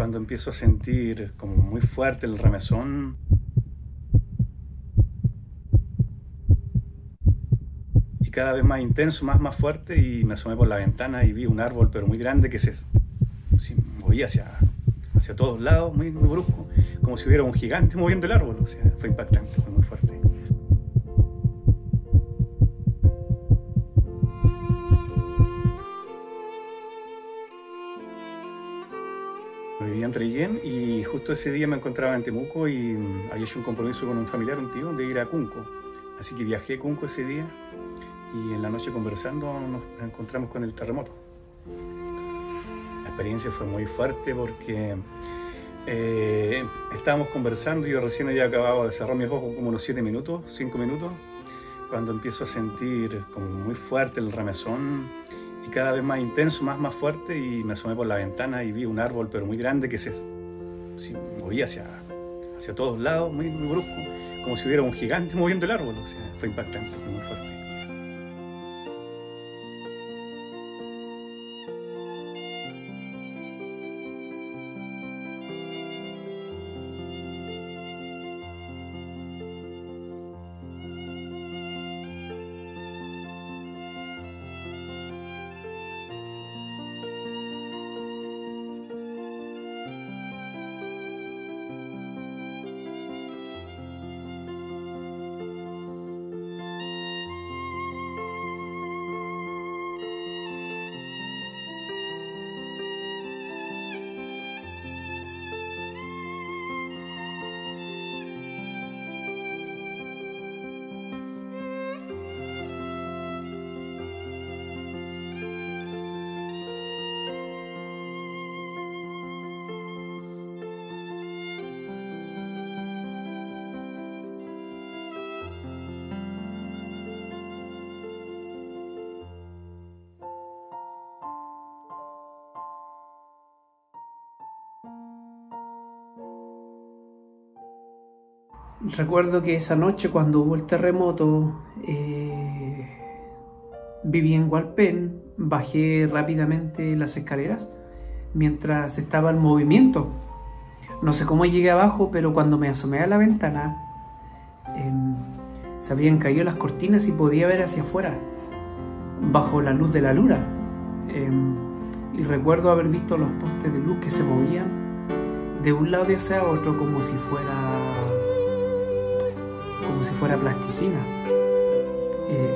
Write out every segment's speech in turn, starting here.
Cuando empiezo a sentir como muy fuerte el remesón, y cada vez más intenso, más fuerte, y me asomé por la ventana y vi un árbol pero muy grande que se movía hacia todos lados, muy brusco, como si hubiera un gigante moviendo el árbol. O sea, fue impactante, fue muy fuerte. Vivía en Trellén y justo ese día me encontraba en Temuco y había hecho un compromiso con un familiar, un tío, de ir a Cunco. Así que viajé a Cunco ese día y en la noche conversando nos encontramos con el terremoto. La experiencia fue muy fuerte porque estábamos conversando y yo recién había acabado de cerrar mis ojos como unos 5 minutos, cuando empiezo a sentir como muy fuerte el remesón y cada vez más intenso, más fuerte, y me asomé por la ventana y vi un árbol pero muy grande que se movía hacia todos lados, muy brusco, como si hubiera un gigante moviendo el árbol. O sea, fue impactante, fue muy fuerte. Recuerdo que esa noche, cuando hubo el terremoto, viví en Hualpén, bajé rápidamente las escaleras mientras estaba el movimiento. No sé cómo llegué abajo, pero cuando me asomé a la ventana, se habían caído las cortinas y podía ver hacia afuera, bajo la luz de la luna. Y recuerdo haber visto los postes de luz que se movían de un lado hacia otro como si fuera plasticina.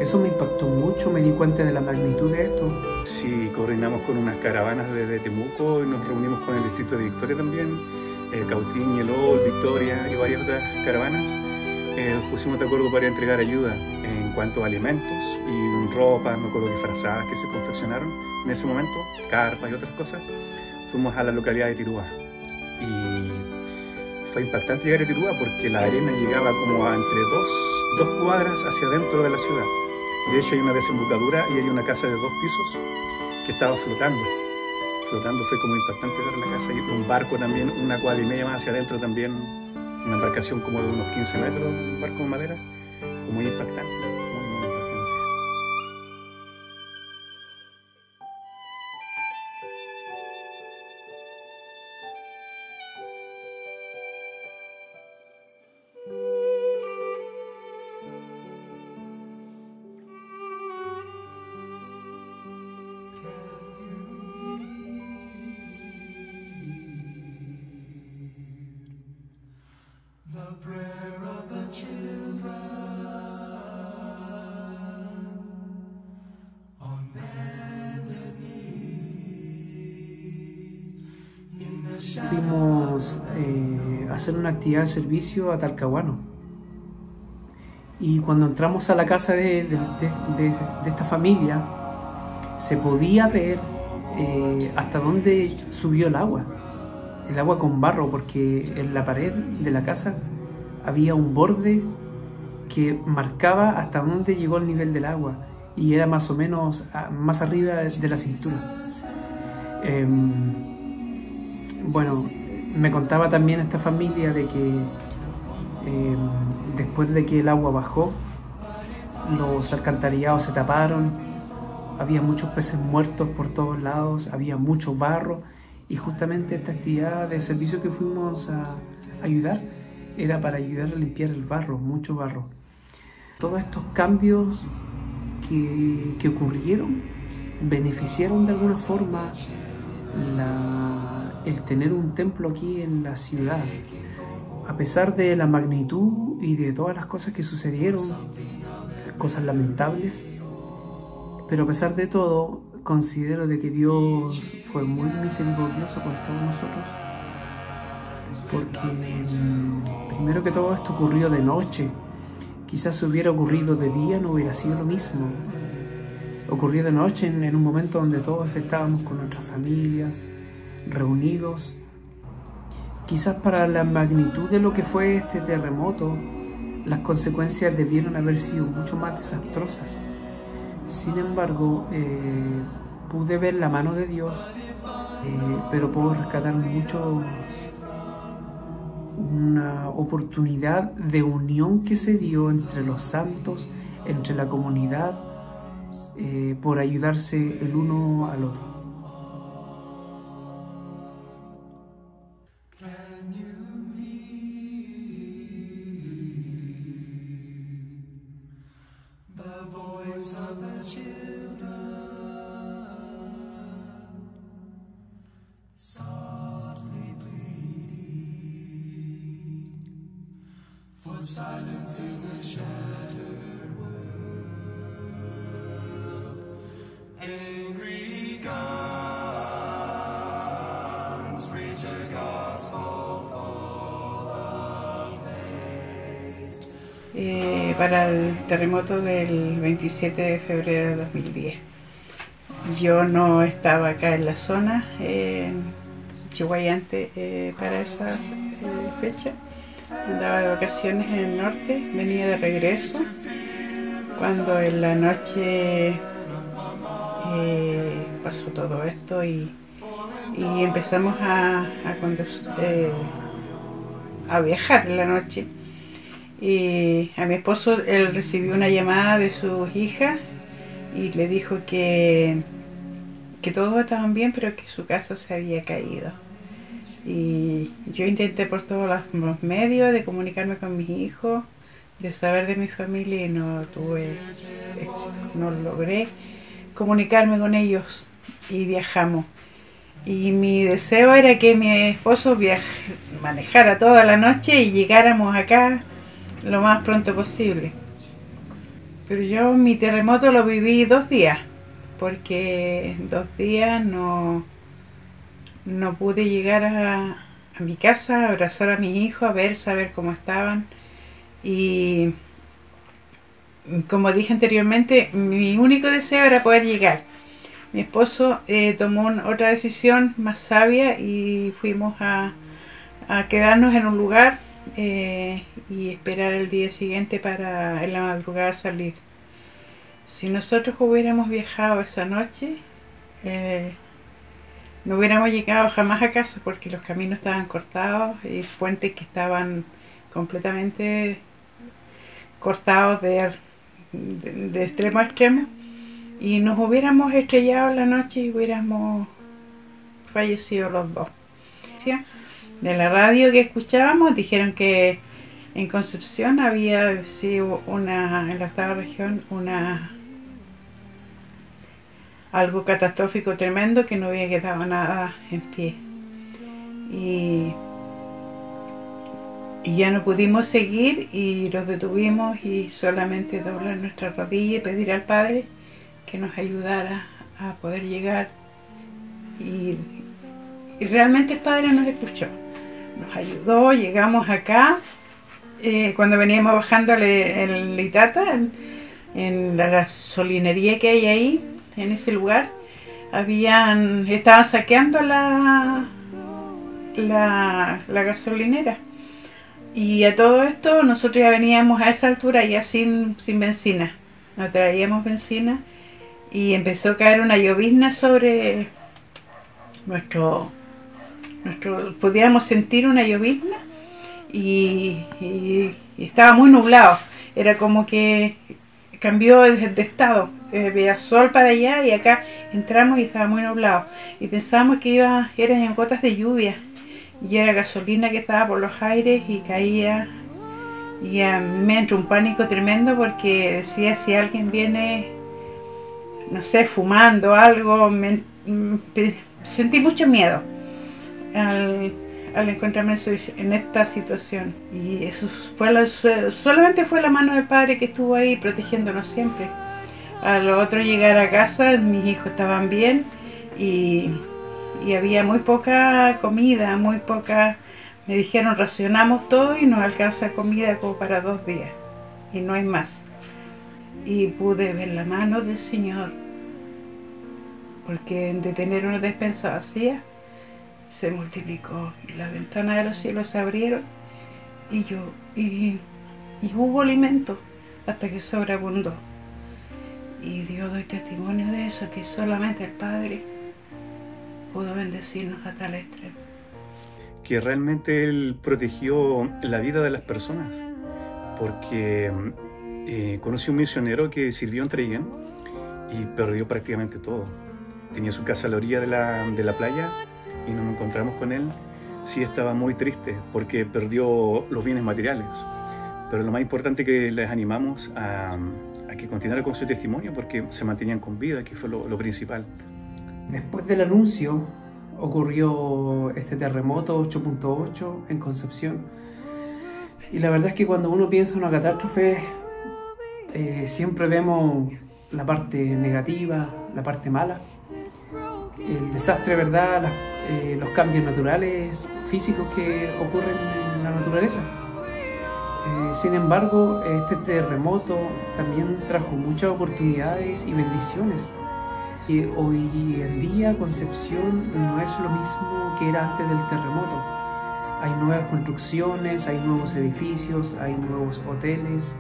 Eso me impactó mucho, me di cuenta de la magnitud de esto. Sí, coordinamos con unas caravanas de Temuco y nos reunimos con el distrito de Victoria también, Cautín, Elol, Victoria y varias otras caravanas. Nos pusimos de acuerdo para entregar ayuda en cuanto a alimentos y ropa, me acuerdo que frazadas que se confeccionaron en ese momento, carpas y otras cosas. Fuimos a la localidad de Tirúa y fue impactante llegar a Tirúa porque la arena llegaba como a entre dos cuadras hacia adentro de la ciudad. De hecho hay una desembocadura y hay una casa de 2 pisos que estaba flotando. Fue como impactante ver la casa, y un barco también, 1,5 cuadras más hacia adentro también, una embarcación como de unos 15 metros, un barco de madera, muy impactante, muy impactante. Fuimos a hacer una actividad de servicio a Talcahuano, y cuando entramos a la casa de esta familia se podía ver hasta dónde subió el agua con barro, porque en la pared de la casa había un borde que marcaba hasta dónde llegó el nivel del agua, y era más o menos más arriba de la cintura. Bueno, me contaba también esta familia de que después de que el agua bajó, los alcantarillados se taparon, había muchos peces muertos por todos lados, había mucho barro, Y justamente esta actividad de servicio que fuimos a ayudar era para ayudar a limpiar el barro, mucho barro. Todos estos cambios que ocurrieron beneficiaron de alguna forma el tener un templo aquí en la ciudad. A pesar de la magnitud y de todas las cosas que sucedieron, cosas lamentables, pero a pesar de todo, considero de que Dios fue muy misericordioso con todos nosotros, porque primero que todo esto ocurrió de noche. Quizás si hubiera ocurrido de día no hubiera sido lo mismo. Ocurrió de noche en un momento donde todos estábamos con nuestras familias, reunidos. Quizás para la magnitud de lo que fue este terremoto, las consecuencias debieron haber sido mucho más desastrosas. Sin embargo, pude ver la mano de Dios, pero puedo rescatar mucho una oportunidad de unión que se dio entre los santos, entre la comunidad, por ayudarse el uno al otro. Silence in the shattered world. Angry guns preach a gospel full of hate. Para el terremoto del 27 de febrero de 2010. Yo no estaba acá en la zona, en Chihuayante, para esa fecha. Andaba de vacaciones en el norte, venía de regreso, cuando en la noche pasó todo esto y empezamos a viajar en la noche. Y a mi esposo, él recibió una llamada de su hija y le dijo que todos estaban bien, pero que su casa se había caído. Y yo intenté por todos los medios de comunicarme con mis hijos, de saber de mi familia, y no tuve éxito, no logré comunicarme con ellos y viajamos. Y mi deseo era que mi esposo manejara toda la noche y llegáramos acá lo más pronto posible. Pero yo mi terremoto lo viví 2 días, porque 2 días no pude llegar a mi casa, abrazar a mi hijo, saber cómo estaban. Y como dije anteriormente, mi único deseo era poder llegar. Mi esposo tomó otra decisión más sabia y fuimos a quedarnos en un lugar y esperar el día siguiente para en la madrugada salir. Si nosotros hubiéramos viajado esa noche, no hubiéramos llegado jamás a casa, porque los caminos estaban cortados y puentes que estaban completamente cortados de extremo a extremo, y nos hubiéramos estrellado en la noche y hubiéramos fallecido los dos. De la radio que escuchábamos dijeron que en Concepción había en la octava región, algo catastrófico tremendo, que no había quedado nada en pie. Y ya no pudimos seguir y los detuvimos, y solamente doblar nuestra rodilla y pedir al Padre que nos ayudara a poder llegar. Y realmente el Padre nos escuchó, nos ayudó, llegamos acá. Cuando veníamos bajando en Litata, en la gasolinería que hay ahí, en ese lugar, estaban saqueando la gasolinera. Y a todo esto nosotros ya veníamos a esa altura ya sin benzina, no traíamos benzina, y empezó a caer una llovizna sobre podíamos sentir una llovizna, y estaba muy nublado, era como que cambió de estado. Veía sol para allá y acá entramos y estaba muy nublado. Y pensábamos que eran gotas de lluvia. Y era gasolina que estaba por los aires y caía. Y a mí me entró un pánico tremendo porque decía, si alguien viene, no sé, fumando algo, sentí mucho miedo al encontrarme en esta situación. Y eso solamente fue la mano del Padre que estuvo ahí protegiéndonos siempre. A lo otro, llegar a casa, mis hijos estaban bien y había muy poca comida, muy poca. Me dijeron, racionamos todo y nos alcanza comida como para 2 días y no hay más. Y pude ver la mano del Señor, porque de tener una despensa vacía se multiplicó y las ventanas de los cielos se abrieron y hubo alimento hasta que sobreabundó. Y Dios, doy testimonio de eso, que solamente el Padre pudo bendecirnos a tal extremo. Que realmente Él protegió la vida de las personas, porque conocí un misionero que sirvió en Traiguén y perdió prácticamente todo. Tenía su casa a la orilla de la playa y nos encontramos con él. Sí, estaba muy triste porque perdió los bienes materiales, pero lo más importante que les animamos a que continuara con su testimonio, porque se mantenían con vida, que fue lo principal. Después del anuncio ocurrió este terremoto 8.8 en Concepción, y la verdad es que cuando uno piensa en una catástrofe siempre vemos la parte negativa, la parte mala, el desastre, ¿verdad? Los cambios naturales, físicos que ocurren en la naturaleza. Sin embargo, este terremoto también trajo muchas oportunidades y bendiciones. Y hoy en día Concepción no es lo mismo que era antes del terremoto. Hay nuevas construcciones, hay nuevos edificios, hay nuevos hoteles.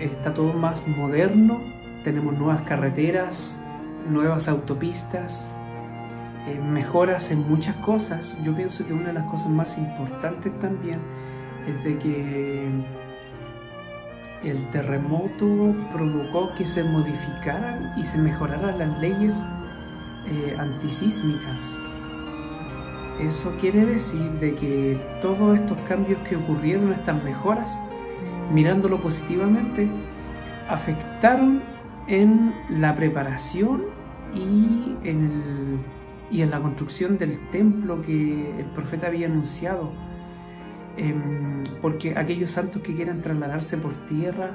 Está todo más moderno, tenemos nuevas carreteras, nuevas autopistas, mejoras en muchas cosas. Yo pienso que una de las cosas más importantes también es de que el terremoto provocó que se modificaran y se mejoraran las leyes antisísmicas. Eso quiere decir de que todos estos cambios que ocurrieron, estas mejoras, mirándolo positivamente, afectaron en la preparación y en la construcción del templo que el profeta había anunciado. Porque aquellos santos que quieran trasladarse por tierra,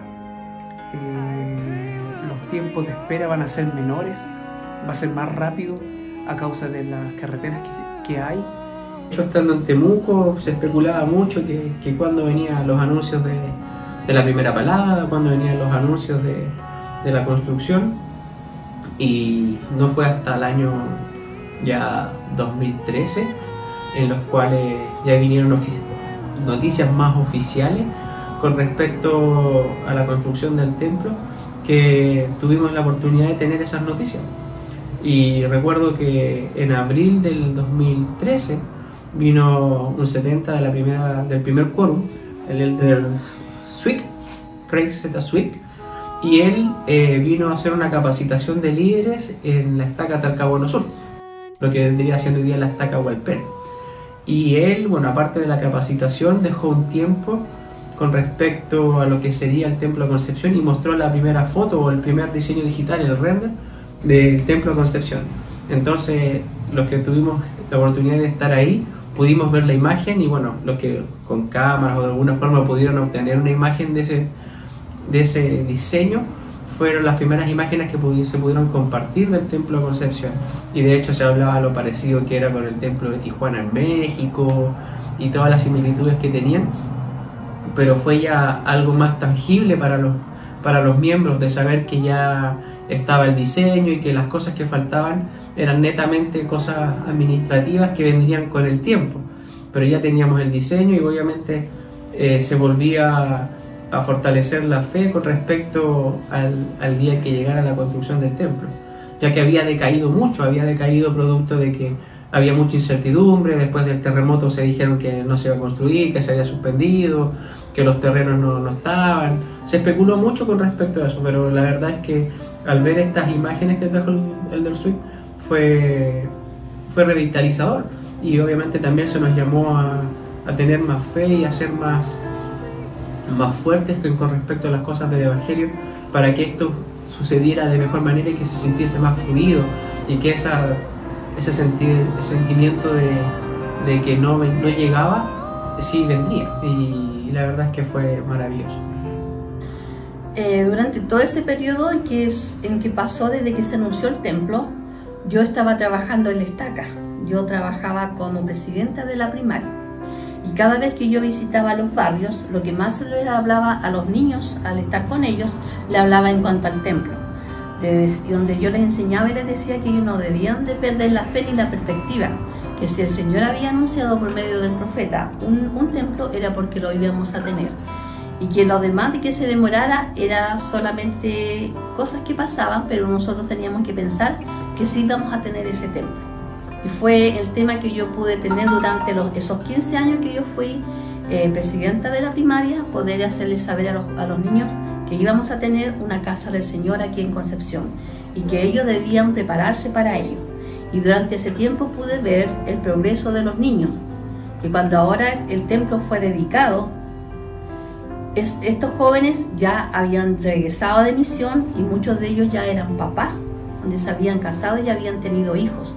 los tiempos de espera van a ser menores, va a ser más rápido a causa de las carreteras que hay. Yo estando en Temuco se especulaba mucho que cuando venían los anuncios de la primera palada, cuando venían los anuncios de la construcción, y no fue hasta el año ya 2013 en los cuales ya vinieron noticias más oficiales con respecto a la construcción del templo, que tuvimos la oportunidad de tener esas noticias. Y recuerdo que en abril del 2013 vino un 70 del primer quórum, el elder Swick, Craig Z. Swick, y él vino a hacer una capacitación de líderes en la estaca Talcahuano Sur, lo que vendría siendo hoy día la estaca Hualpén. Y él, bueno, aparte de la capacitación, dejó un tiempo con respecto a lo que sería el Templo de Concepción y mostró la primera foto o el primer diseño digital, el render del Templo de Concepción. Entonces, los que tuvimos la oportunidad de estar ahí, pudimos ver la imagen, y bueno, los que con cámaras o de alguna forma pudieron obtener una imagen de ese diseño, fueron las primeras imágenes que se pudieron compartir del Templo de Concepción. Y de hecho se hablaba lo parecido que era con el Templo de Tijuana en México y todas las similitudes que tenían, pero fue ya algo más tangible para los miembros, de saber que ya estaba el diseño y que las cosas que faltaban eran netamente cosas administrativas que vendrían con el tiempo, pero ya teníamos el diseño, y obviamente se volvía a fortalecer la fe con respecto al día que llegara la construcción del templo, ya que había decaído mucho, producto de que había mucha incertidumbre. Después del terremoto se dijeron que no se iba a construir, que se había suspendido, que los terrenos no estaban. Se especuló mucho con respecto a eso, pero la verdad es que al ver estas imágenes que trajo el Elder Sweet fue revitalizador, y obviamente también se nos llamó a tener más fe y a ser más fuertes con respecto a las cosas del Evangelio, para que esto sucediera de mejor manera y que se sintiese más fluido, y que ese sentimiento de que no llegaba, sí vendría, y la verdad es que fue maravilloso. Durante todo ese periodo en que pasó desde que se anunció el templo, yo estaba trabajando en la estaca. Yo trabajaba como presidenta de la primaria, y cada vez que yo visitaba los barrios, lo que más les hablaba a los niños al estar con ellos, le hablaba en cuanto al templo, donde yo les enseñaba y les decía que ellos no debían de perder la fe ni la perspectiva, que si el Señor había anunciado por medio del profeta un templo, era porque lo íbamos a tener, y que lo demás de que se demorara era solamente cosas que pasaban, pero nosotros teníamos que pensar que sí íbamos a tener ese templo. Y fue el tema que yo pude tener durante esos 15 años que yo fui presidenta de la primaria, poder hacerles saber a los niños que íbamos a tener una casa del Señor aquí en Concepción, y que ellos debían prepararse para ello. Y durante ese tiempo pude ver el progreso de los niños, y cuando ahora el templo fue dedicado, estos jóvenes ya habían regresado de misión, y muchos de ellos ya eran papás, donde se habían casado y ya habían tenido hijos.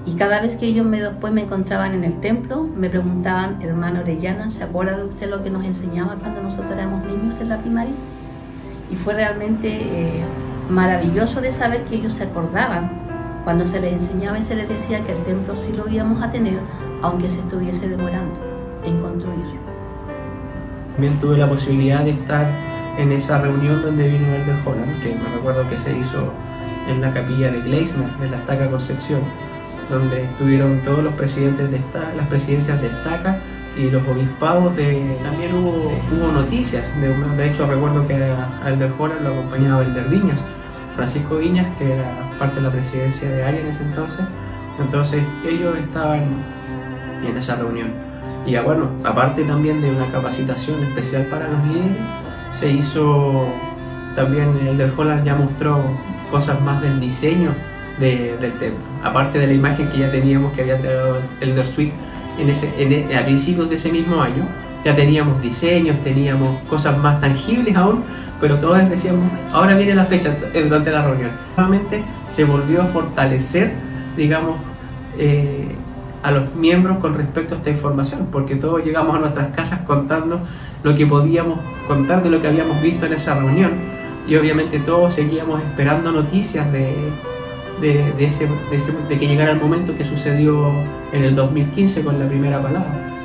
Y cada vez que ellos después me encontraban en el templo, me preguntaban: hermano Orellana, ¿se acuerda de usted lo que nos enseñaba cuando nosotros éramos niños en la primaria? Y fue realmente maravilloso de saber que ellos se acordaban cuando se les enseñaba y se les decía que el templo sí lo íbamos a tener, aunque se estuviese demorando en construir. También tuve la posibilidad de estar en esa reunión donde vino Elder Holland, que me recuerdo que se hizo en la capilla de Gleisner, en la Estaca Concepción, donde estuvieron todos los presidentes de las presidencias de Estaca y los obispados también hubo noticias. De hecho, recuerdo que a Elder Holland lo acompañaba Elder Viñas, Francisco Viñas, que era parte de la presidencia de área en ese entonces. Entonces ellos estaban en esa reunión. Y bueno, aparte también de una capacitación especial para los líderes, se hizo también, Elder Holland ya mostró cosas más del diseño del templo, aparte de la imagen que ya teníamos, que había traído Elder Sweet a principios de ese mismo año. Ya teníamos diseños, teníamos cosas más tangibles aún, pero todos decíamos: ahora viene la fecha durante la reunión. Nuevamente se volvió a fortalecer, digamos, a los miembros con respecto a esta información, porque todos llegamos a nuestras casas contando lo que podíamos contar de lo que habíamos visto en esa reunión, y obviamente todos seguíamos esperando noticias de que llegara el momento que sucedió en el 2015 con la primera palabra.